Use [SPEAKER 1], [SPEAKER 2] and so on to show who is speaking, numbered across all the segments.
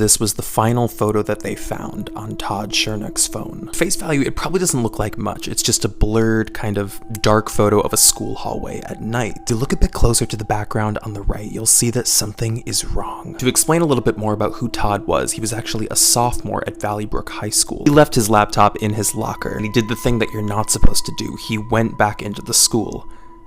[SPEAKER 1] This was the final photo that they found on Todd Chernook's phone. Face value, it probably doesn't look like much. It's just a blurred, kind of dark photo of a school hallway at night. If you look a bit closer to the background on the right, you'll see that something is wrong. To explain a little bit more about who Todd was, he was actually a sophomore at Valley Brook High School. He left his laptop in his locker, and he did the thing that you're not supposed to do. He went back into the school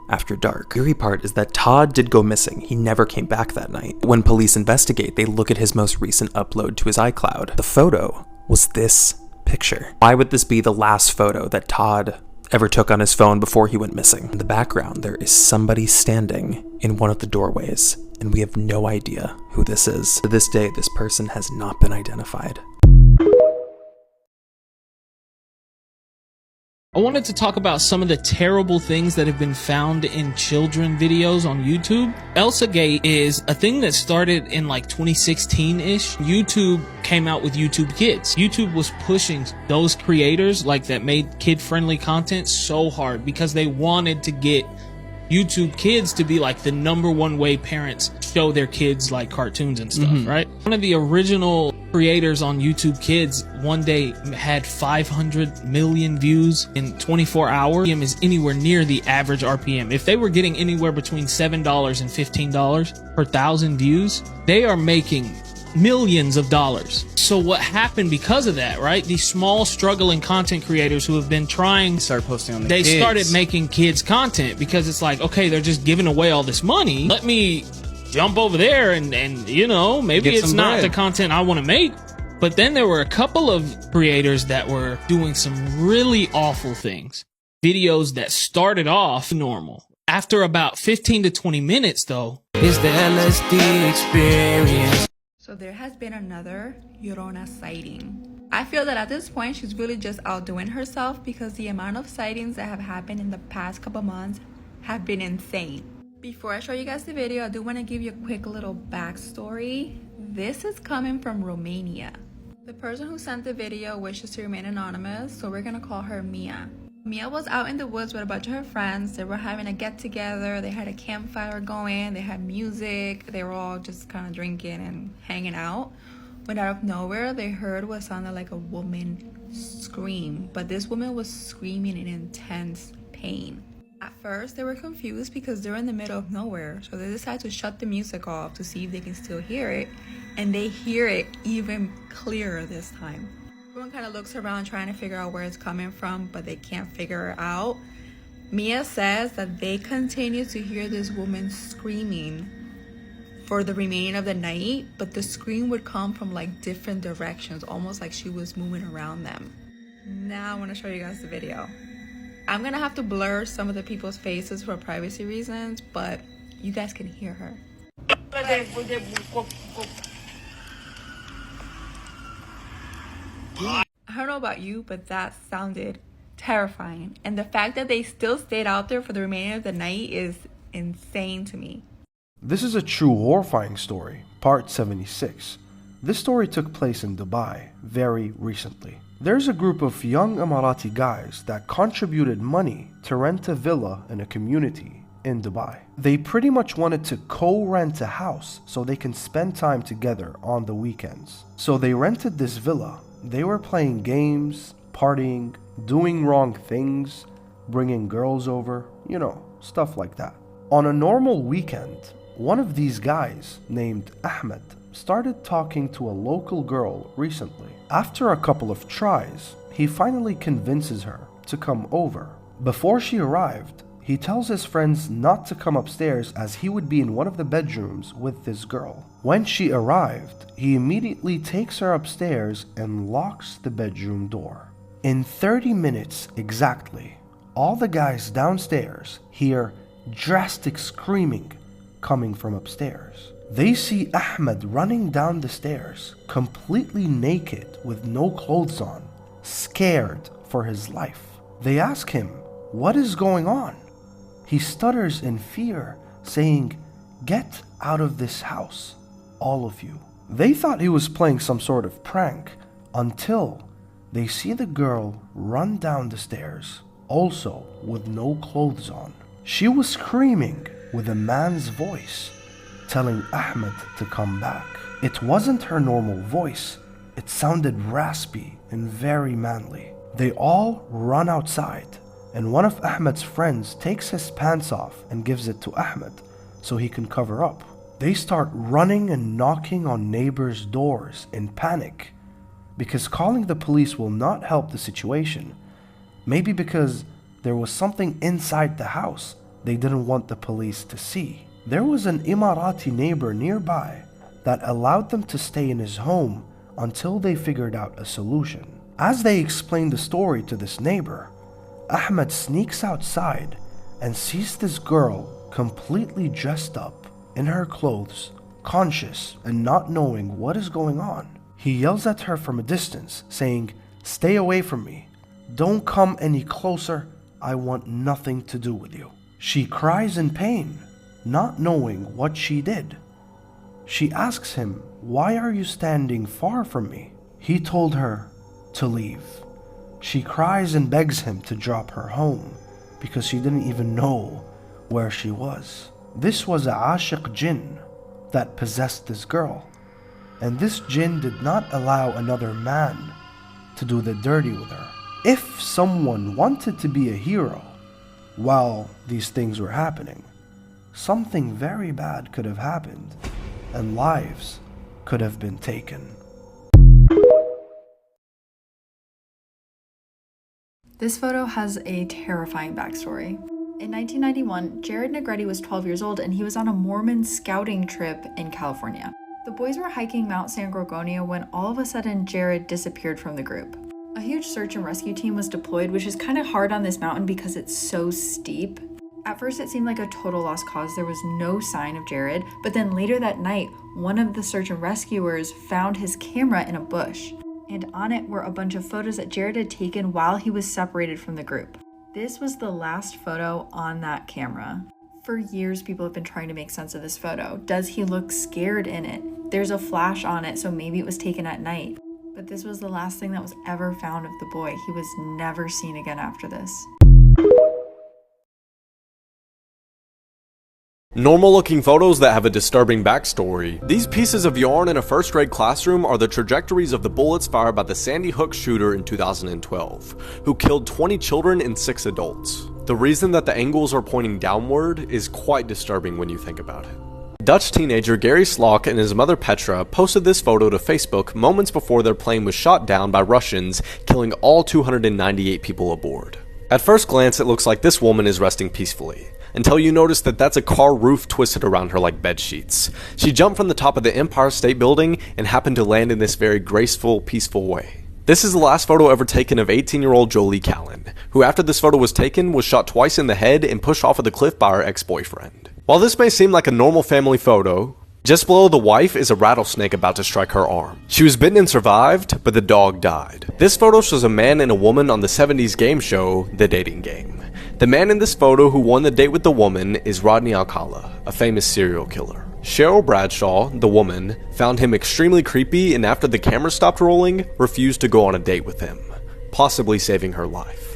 [SPEAKER 1] after dark. The eerie part is that Todd did go missing. He never came back that night. When police investigate, they look at his most recent upload to his iCloud. The photo was this picture. Why would this be the last photo that Todd ever took on his phone before he went missing? In the background, there is somebody standing in one of the doorways, and we have no idea who this is. To this day, this person has not been identified.
[SPEAKER 2] I wanted to talk about some of the terrible things that have been found in children videos on YouTube. ElsaGate is a thing that started in like 2016-ish. YouTube came out with YouTube Kids. YouTube was pushing those creators like that made kid-friendly content so hard because they wanted to get YouTube Kids to be like the #1 way parents show their kids like cartoons and stuff, right? One of the original creators on YouTube Kids one day had 500 million views in 24 hours. RPM is anywhere near the average RPM. If they were getting anywhere between $7 and $15 per 1,000 views, they are making millions of dollars. So what happened because of that, right? These small struggling content creators who have been trying
[SPEAKER 3] started posting on
[SPEAKER 2] they started making kids content because it's like, okay, they're just giving away all this money. Let me jump over there and you know, maybe it's not the content I want to make. But then there were a couple of creators that were doing some really awful things. Videos that started off normal. After about 15 to 20 minutes though,
[SPEAKER 4] is the LSD experience.
[SPEAKER 5] So there has been another Llorona sighting. I feel that at this point, she's really just outdoing herself because the amount of sightings that have happened in the past couple months have been insane. Before I show you guys the video, I do want to give you a quick little backstory. This is coming from Romania. The person who sent the video wishes to remain anonymous, so we're going to call her Mia. Mia was out in the woods with a bunch of her friends. They were having a get together. They had a campfire going. They had music. They were all just kind of drinking and hanging out. When out of nowhere, they heard what sounded like a woman scream. But this woman was screaming in intense pain. At first, they were confused because they're in the middle of nowhere. So they decided to shut the music off to see if they can still hear it. And they hear it even clearer this time. Everyone kind of looks around trying to figure out where it's coming from, but they can't figure it out. Mia says that they continue to hear this woman screaming for the remaining of the night, but the scream would come from like different directions, almost like she was moving around them. Now I want to show you guys the video. I'm going to have to blur some of the people's faces for privacy reasons, but you guys can hear her. I don't know about you, but that sounded terrifying. And the fact that they still stayed out there for the remainder of the night is insane to me.
[SPEAKER 6] This is a true horrifying story, part 76. This story took place in Dubai very recently. There's a group of young Emirati guys that contributed money to rent a villa in a community in Dubai. They pretty much wanted to co-rent a house so they can spend time together on the weekends. So they rented this villa. They were playing games, partying, doing wrong things, bringing girls over, you know, stuff like that. On a normal weekend, one of these guys named Ahmed started talking to a local girl recently. After a couple of tries, he finally convinces her to come over. Before she arrived, he tells his friends not to come upstairs as he would be in one of the bedrooms with this girl. When she arrived, he immediately takes her upstairs and locks the bedroom door. In 30 minutes exactly, all the guys downstairs hear drastic screaming coming from upstairs. They see Ahmed running down the stairs, completely naked with no clothes on, scared for his life. They ask him, "What is going on?" He stutters in fear, saying, "Get out of this house, all of you." They thought he was playing some sort of prank until they see the girl run down the stairs, also with no clothes on. She was screaming with a man's voice, telling Ahmed to come back. It wasn't her normal voice. It sounded raspy and very manly. They all run outside, and one of Ahmed's friends takes his pants off and gives it to Ahmed so he can cover up. They start running and knocking on neighbors' doors in panic because calling the police will not help the situation. Maybe because there was something inside the house they didn't want the police to see. There was an Emirati neighbor nearby that allowed them to stay in his home until they figured out a solution. As they explained the story to this neighbor, Ahmed sneaks outside and sees this girl completely dressed up in her clothes, conscious and not knowing what is going on. He yells at her from a distance, saying, "Stay away from me. Don't come any closer. I want nothing to do with you." She cries in pain, not knowing what she did. She asks him, "Why are you standing far from me?" He told her to leave. She cries and begs him to drop her home because she didn't even know where she was. This was a Ashiq jinn that possessed this girl, and this jinn did not allow another man to do the dirty with her. If someone wanted to be a hero while these things were happening, something very bad could have happened and lives could have been taken.
[SPEAKER 3] This photo has a terrifying backstory. In 1991, Jared Negretti was 12 years old and he was on a Mormon scouting trip in California. The boys were hiking Mount San Gorgonio when all of a sudden Jared disappeared from the group. A huge search and rescue team was deployed, which is kind of hard on this mountain because it's so steep. At first it seemed like a total lost cause. There was no sign of Jared, but then later that night, one of the search and rescuers found his camera in a bush, and on it were a bunch of photos that Jared had taken while he was separated from the group. This was the last photo on that camera. For years, people have been trying to make sense of this photo. Does he look scared in it? There's a flash on it, so maybe it was taken at night. But this was the last thing that was ever found of the boy. He was never seen again after this.
[SPEAKER 7] Normal-looking photos that have a disturbing backstory. These pieces of yarn in a first-grade classroom are the trajectories of the bullets fired by the Sandy Hook shooter in 2012, who killed 20 children and 6 adults. The reason that the angles are pointing downward is quite disturbing when you think about it. Dutch teenager Gary Slock and his mother Petra posted this photo to Facebook moments before their plane was shot down by Russians, killing all 298 people aboard. At first glance, it looks like this woman is resting peacefully, until you notice that that's a car roof twisted around her like bed sheets. She jumped from the top of the Empire State Building and happened to land in this very graceful, peaceful way. This is the last photo ever taken of 18-year-old Jolie Callan, who after this photo was taken was shot twice in the head and pushed off of the cliff by her ex-boyfriend. While this may seem like a normal family photo, just below the wife is a rattlesnake about to strike her arm. She was bitten and survived, but the dog died. This photo shows a man and a woman on the 70s game show, The Dating Game. The man in this photo who won the date with the woman is Rodney Alcala, a famous serial killer. Cheryl Bradshaw, the woman, found him extremely creepy and after the camera stopped rolling, refused to go on a date with him, possibly saving her life.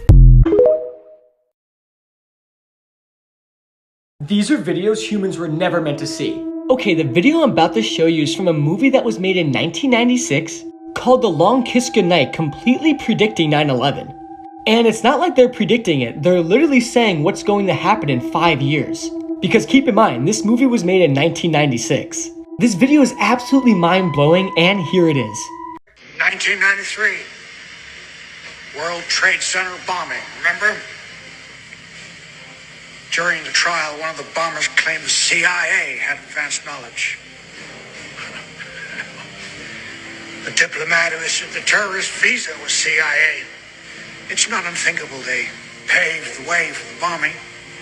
[SPEAKER 8] These are videos humans were never meant to see. Okay, the video I'm about to show you is from a movie that was made in 1996 called The Long Kiss Goodnight, completely predicting 9/11. And it's not like they're predicting it, they're literally saying what's going to happen in 5 years. Because keep in mind, this movie was made in 1996. This video is absolutely mind-blowing, and here it is.
[SPEAKER 9] 1993, World Trade Center bombing, remember? During the trial, one of the bombers claimed the CIA had advanced knowledge. The diplomat who issued the terrorist visa was CIA. It's not unthinkable they paved the way for the bombing,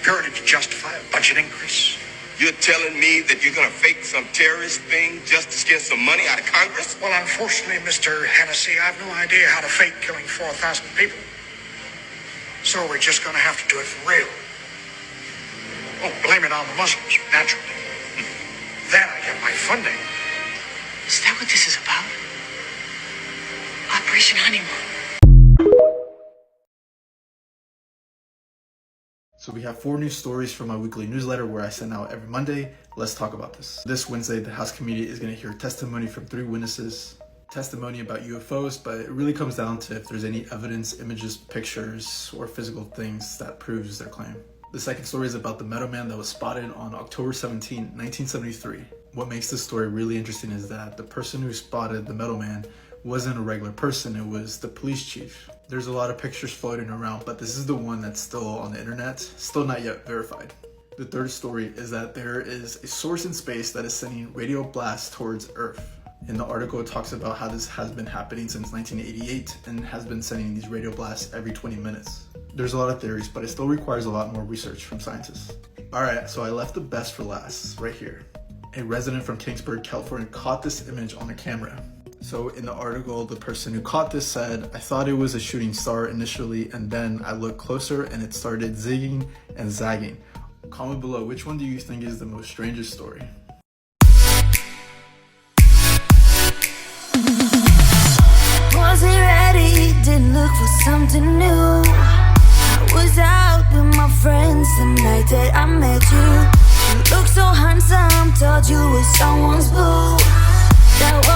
[SPEAKER 9] purely to justify a budget increase.
[SPEAKER 10] You're telling me that you're going to fake some terrorist thing just to get some money out of Congress?
[SPEAKER 9] Well, unfortunately, Mr. Hennessy, I have no idea how to fake killing 4,000 people. So we're just going to have to do it for real. Oh, blame it on the Muslims, naturally. Then I get my funding.
[SPEAKER 11] Is that what this is about? Operation Honeymoon.
[SPEAKER 12] So we have 4 new stories from my weekly newsletter where I send out every Monday. Let's talk about this. This Wednesday, the House Committee is going to hear testimony from 3 witnesses. Testimony about UFOs, but it really comes down to if there's any evidence, images, pictures, or physical things that proves their claim. The second story is about the Meadow Man that was spotted on October 17, 1973. What makes this story really interesting is that the person who spotted the Meadow Man wasn't a regular person, it was the police chief. There's a lot of pictures floating around, but this is the one that's still on the internet, still not yet verified. The third story is that there is a source in space that is sending radio blasts towards Earth. In the article, it talks about how this has been happening since 1988 and has been sending these radio blasts every 20 minutes. There's a lot of theories, but it still requires a lot more research from scientists. Alright, so I left the best for last, right here. A resident from Kingsburg, California caught this image on a camera. So in the article, the person who caught this said, I thought it was a shooting star initially, and then I looked closer and it started zigging and zagging. Comment below, which one do you think is the most strangest story?
[SPEAKER 13] Wasn't ready, didn't look for something new. I was out with my friends the night that I met you. You looked so handsome, thought you were someone's boo. That was